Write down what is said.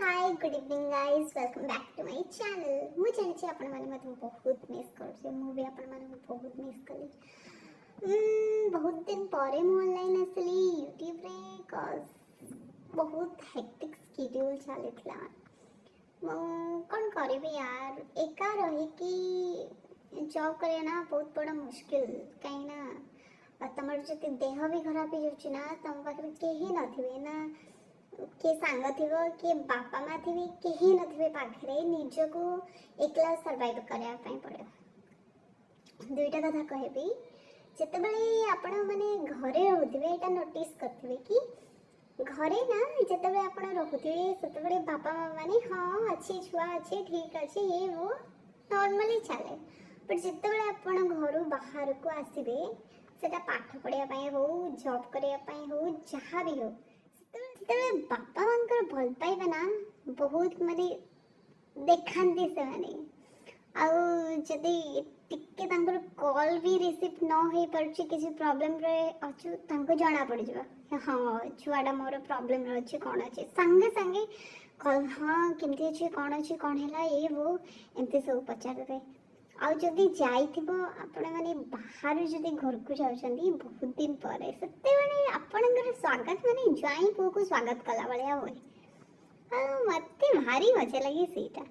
hi good evening guys welcome back to my channel मु जानि आपण माने मते बहुत मिस करछे मु भी आपण माने बहुत मिस कली बहुत दिन परे मु ऑनलाइन असली यूट्यूब रे कॉज बहुत हेक्टिक शेड्यूल चलीथला मु कोन करबी यार एका रही कि जॉब करे ना बहुत बड़ा मुश्किल कहीं ना तमर जति देह भी खराब हो जाउची ना तम पाखरे केही नथिबे ना किए सांग थिबो किए बापा माँ थिबे केही नथिबे पाखरे निजको एकला सर्वाइव करया पई पड़े दुईटा कथा कहबी जेतेबेले आपण माने घरे रहउथिबे एटा नोटिस करथिबे कि घरे ना जेतेबेले आपण रहउथिबे सेतेबेले बापा माँ माने हां अच्छी छुआ अच्छे ठीक अच्छे ये वो नॉर्मली चले बट जेतेबेले आपण घरु बाहर को आसीबे सेटा पाठ पढ़िया पई हो जॉब करया पई हो जहाँ भी हो बापा मानकर भल पाइबा ना बहुत माने देखांती से माने आउ जदि टिके तांकर कॉल भी रिसीव न हो परछि किसी प्रॉब्लम रे अछु तांको जाना पड़ जबा हां छुआडा मोर प्रॉब्लम रे अछि कोन अछि संगे संगे कॉल हां केमती अछि कोन हैला ए वो एमती सब पचार दे आउ जदि जाइथिबो आपण माने बाहर जदि घर को जाउछंदी बहुत दिन परे सत्ते माने आपणकर स्वागत माने जाई को स्वागत कला बलिया होय आ मते भारी मजा लगी सीटा